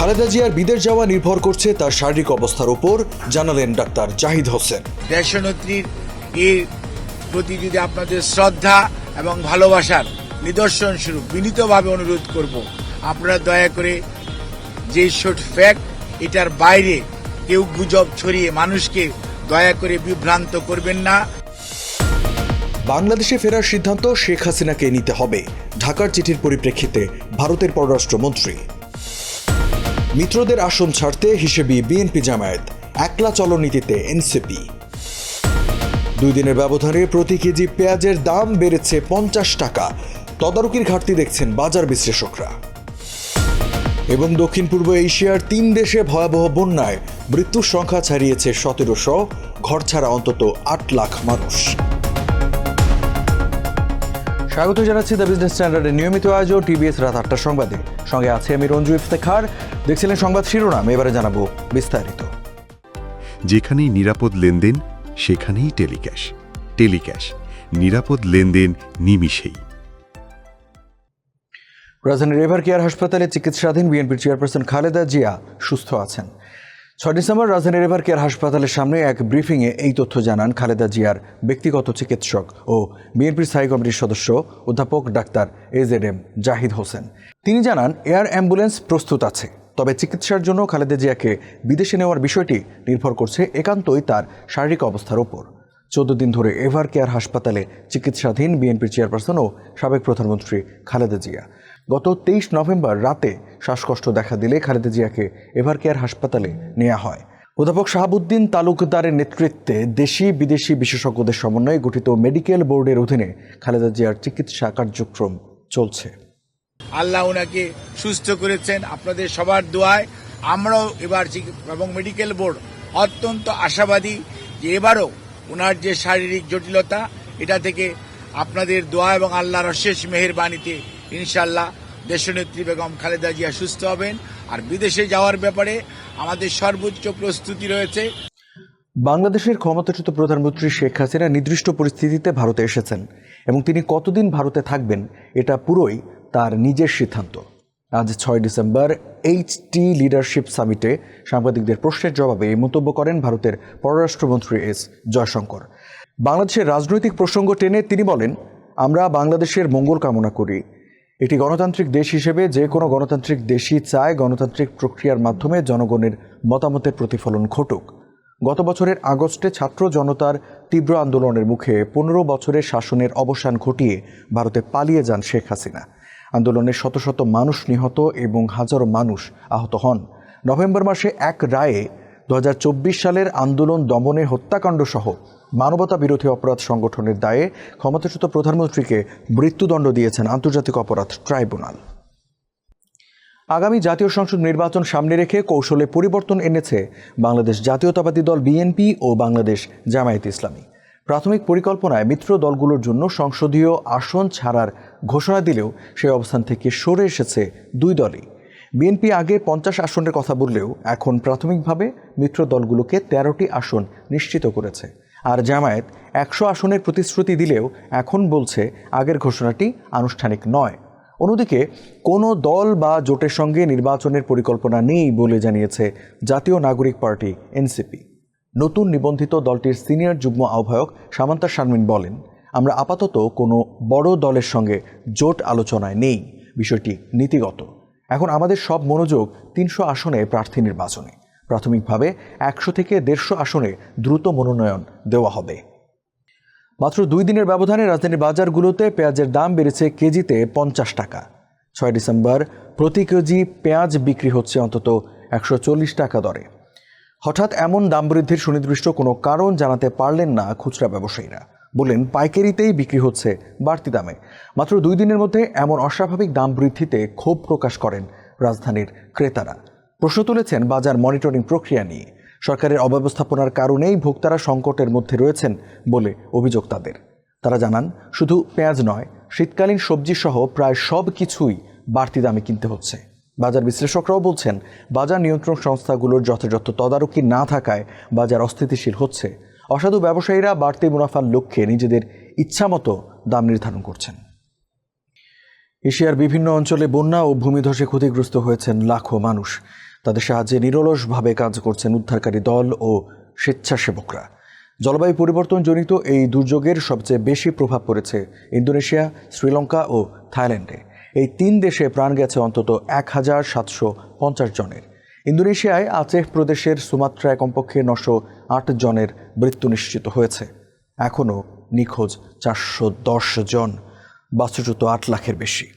খালেদা জিয়ার বিদেশ যাওয়া নির্ভর করছে তার শারীরিক অবস্থার উপর, জানালেন ডাক্তার জাহিদ হোসেন। দেশনেত্রীর এর প্রতি যদি আপনাদের শ্রদ্ধা এবং ভালোবাসার নিদর্শন স্বরূপ বিনীতভাবে অনুরোধ করব, আপনারা দয়া করে যে শর্ট ফ্যাক্ট এটার বাইরে কেউ গুজব ছড়িয়ে মানুষকে দয়া করে বিভ্রান্ত করবেন না। বাংলাদেশে ফেরার সিদ্ধান্ত শেখ হাসিনাকে নিতে হবে, ঢাকার চিঠির পরিপ্রেক্ষিতে ভারতের পররাষ্ট্রমন্ত্রী। মিত্রদের আসন ছাড়তে হিসেবে বিএনপি জামায়াত, একলা চলনীতিতে এনসিপি। 2 দিনের ব্যবধানে প্রতি কেজি পেঁয়াজের দাম বেড়েছে 50 টাকা, তদারকির ঘাটতি দেখছেন বাজার বিশ্লেষকরা। এবং দক্ষিণ পূর্ব এশিয়ার 3 দেশে ভয়াবহ বন্যায় মৃত্যুর সংখ্যা ছাড়িয়েছে 1700, ঘর ছাড়া অন্তত 8 লাখ মানুষ। স্বাগত জানাচ্ছি দ্য বিজনেস স্ট্যান্ডার্ডের নিয়মিত আয়োজন টিবিএস রাত 8টার সংবাদে। সঙ্গে আছে আমি রঞ্জু ইফতেখার। দেখছিলেন সংবাদ শিরোনাম, এবারে জানাবো বিস্তারিত। যেখানেই নিরাপদ লেনদেন সেখানেই টেলিক্যাশ। টেলিক্যাশ, নিরাপদ লেনদেন নিমিষেই। রাজধানীর এভার কেয়ার হাসপাতালে চিকিৎসাধীন বিএনপির চেয়ারপারসন খালেদা জিয়া সুস্থ আছেন। 6 ডিসেম্বর রাজধানীর এভার কেয়ার হাসপাতালের সামনে এক ব্রিফিংয়ে এই তথ্য জানান খালেদা জিয়ার ব্যক্তিগত চিকিৎসক ও বিএনপির স্থায়ী কমিটির সদস্য অধ্যাপক ডাক্তার AZM জাহিদ হোসেন। তিনি জানান এয়ার অ্যাম্বুলেন্স প্রস্তুত আছে, তবে চিকিৎসার জন্য খালেদা জিয়াকে বিদেশে নেওয়ার বিষয়টি নির্ভর করছে একান্তই তার শারীরিক অবস্থার উপর। 14 দিন ধরে এভার কেয়ার হাসপাতালে চিকিৎসাধীন বিএনপির চেয়ারপারসন ও সাবেক প্রধানমন্ত্রী খালেদা জিয়া। গত 23 নভেম্বর রাতে শ্বাসকষ্ট দেখা দিলে খালেদা জিয়াকে এভার কেয়ার হাসপাতালে নেওয়া হয়। অধ্যাপক শাহাবুদ্দিন তালুকদারের নেতৃত্বে দেশি বিদেশি বিশেষজ্ঞদের সমন্বয়ে গঠিত মেডিকেল বোর্ডের অধীনে খালেদা জিয়ার চিকিৎসা কার্যক্রম চলছে। আল্লাহ ওনাকে সুস্থ করেছেন আপনাদের সবার দোয়ায়। আমরাও এবার এবং মেডিকেল বোর্ড অত্যন্ত আশাবাদী যে এবারও ওনার যে শারীরিক জটিলতা, এটা থেকে আপনাদের দোয়া এবং আল্লাহর অশেষ মেহেরবানিতে ইনশাআল্লাহ দেশনেত্রী বেগম খালেদা জিয়া সুস্থ হবেন। আর বিদেশে যাওয়ার ব্যাপারে আমাদের সর্বোচ্চ প্রস্তুতি রয়েছে। বাংলাদেশের ক্ষমতাচ্যুত প্রধানমন্ত্রী শেখ হাসিনা নির্দিষ্ট পরিস্থিতিতে ভারতে এসেছেন এবং তিনি কতদিন ভারতে থাকবেন এটা পুরোই তার নিজের সিদ্ধান্ত। আজ 6 ডিসেম্বর HT লিডারশিপ সামিটে সাংবাদিকদের প্রশ্নের জবাবে এই মন্তব্য করেন ভারতের পররাষ্ট্রমন্ত্রী S জয়শঙ্কর। বাংলাদেশের রাজনৈতিক প্রসঙ্গ টেনে তিনি বলেন, আমরা বাংলাদেশের মঙ্গল কামনা করি। একটি গণতান্ত্রিক দেশ হিসেবে যে কোনো গণতান্ত্রিক দেশই চায় গণতান্ত্রিক প্রক্রিয়ার মাধ্যমে জনগণের মতামতের প্রতিফলন ঘটুক। গত বছরের আগস্টে ছাত্র জনতার তীব্র আন্দোলনের মুখে 15 বছরের শাসনের অবসান ঘটিয়ে ভারতে পালিয়ে যান শেখ হাসিনা। আন্দোলনে শত শত মানুষ নিহত এবং হাজারো মানুষ আহত হন। নভেম্বর মাসে এক রায়ে 2024 সালের আন্দোলন দমনে হত্যাকাণ্ড সহ মানবতা বিরোধী অপরাধ সংগঠনের দায়ে ক্ষমতাচ্যুত প্রধানমন্ত্রীকে মৃত্যুদণ্ড দিয়েছেন আন্তর্জাতিক অপরাধ ট্রাইব্যুনাল। আগামী জাতীয় সংসদ নির্বাচন সামনে রেখে কৌশলে পরিবর্তন এনেছে বাংলাদেশ জাতীয়তাবাদী দল বিএনপি ও বাংলাদেশ জামায়াতে ইসলামী। প্রাথমিক পরিকল্পনায় মিত্র দলগুলোর জন্য সংসদীয় আসন ছাড়ার ঘোষণা দিলেও সেই অবস্থান থেকে সরে এসেছে 2 দলই। বিএনপি আগে 50 আসনের কথা বললেও এখন প্রাথমিকভাবে মিত্র দলগুলোকে 13টি আসন নিশ্চিত করেছে। আর জামায়াত 100 আসনের প্রতিশ্রুতি দিলেও এখন বলছে আগের ঘোষণাটি আনুষ্ঠানিক নয়। অন্যদিকে কোনো দল বা জোটের সঙ্গে নির্বাচনের পরিকল্পনা নেই বলে জানিয়েছে জাতীয় নাগরিক পার্টি এনসিপি। নতুন নিবন্ধিত দলটির সিনিয়র যুগ্ম আহ্বায়ক সামান্তা শারমিন বলেন, আমরা আপাতত কোনো বড় দলের সঙ্গে জোট আলোচনায় নেই, বিষয়টি নীতিগত। এখন আমাদের সব মনোযোগ 300 আসনে প্রার্থী নির্বাচনে। প্রাথমিকভাবে 100 থেকে 150 আসনে দ্রুত মনোনয়ন দেওয়া হবে। মাত্র 2 দিনের ব্যবধানে রাজধানীর বাজারগুলোতে পেঁয়াজের দাম বেড়েছে কেজিতে 50 টাকা। 6 ডিসেম্বর প্রতি কেজি পেঁয়াজ বিক্রি হচ্ছে অন্তত 140 টাকা দরে। হঠাৎ এমন দাম বৃদ্ধির সুনির্দিষ্ট কোনো কারণ জানাতে পারলেন না খুচরা ব্যবসায়ীরা। বলেন, পাইকারিতেই বিক্রি হচ্ছে বাড়তি দামে। মাত্র 2 দিনের মধ্যে এমন অস্বাভাবিক দাম বৃদ্ধিতে ক্ষোভ প্রকাশ করেন রাজধানীর ক্রেতারা। প্রশ্ন তুলেছেন বাজার মনিটরিং প্রক্রিয়া নিয়ে। সরকারের অব্যবস্থাপনার কারণেই ভোক্তারা সংকটের মধ্যে রয়েছেন বলে অভিযোগ তাদের। তারা জানান, শুধু পেঁয়াজ নয়, শীতকালীন সবজি সহ প্রায় সব কিছুই বাড়তি দামে কিনতে হচ্ছে। বাজার বিশ্লেষকরাও বলছেন, বাজার নিয়ন্ত্রণ সংস্থাগুলোর যথাযথ তদারকি না থাকায় বাজার অস্থিতিশীল হচ্ছে। অসাধু ব্যবসায়ীরা বাড়তি মুনাফার লক্ষ্যে নিজেদের ইচ্ছামতো দাম নির্ধারণ করছেন। এশিয়ার বিভিন্ন অঞ্চলে বন্যা ও ভূমিধসে ক্ষতিগ্রস্ত হয়েছেন লাখো মানুষ। তাদের সাহায্যে নিরলসভাবে কাজ করছেন উদ্ধারকারী দল ও স্বেচ্ছাসেবকরা। জলবায়ু পরিবর্তনজনিত এই দুর্যোগের সবচেয়ে বেশি প্রভাব পড়েছে ইন্দোনেশিয়া, শ্রীলঙ্কা ও থাইল্যান্ডে। এই 3 দেশে প্রাণ গেছে অন্তত 1750 জনের। ইন্দোনেশিয়ায় আচেহ প্রদেশের সুমাত্রায় কমপক্ষে 908 জনের মৃত্যু নিশ্চিত হয়েছে। এখনও নিখোঁজ 410 জন, বাস্তুচ্যুত 8 লাখের বেশি।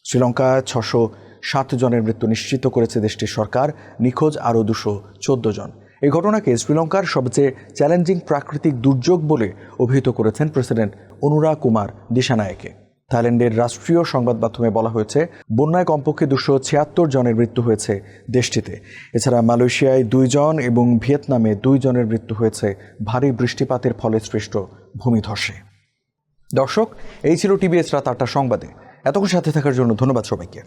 শ্রীলঙ্কায় 607 জনের মৃত্যু নিশ্চিত করেছে দেশটির সরকার, নিখোঁজ আরও 214 জন। এই ঘটনাকে শ্রীলঙ্কার সবচেয়ে চ্যালেঞ্জিং প্রাকৃতিক দুর্যোগ বলে অভিহিত করেছেন প্রেসিডেন্ট অনুরা কুমার দিশানায়েকে। থাইল্যান্ডের রাষ্ট্রীয় সংবাদ মাধ্যমে বলা হয়েছে, বন্যায় কমপক্ষে 276 জনের মৃত্যু হয়েছে দেশটিতে। এছাড়া মালয়েশিয়ায় 2 জন এবং ভিয়েতনামে 2 জনের মৃত্যু হয়েছে ভারী বৃষ্টিপাতের ফলে সৃষ্ট ভূমিধসে। দর্শক, এই ছিল টিভিএস রাত 8টার সংবাদে। এতক্ষণ সাথে থাকার জন্য ধন্যবাদ সবাইকে।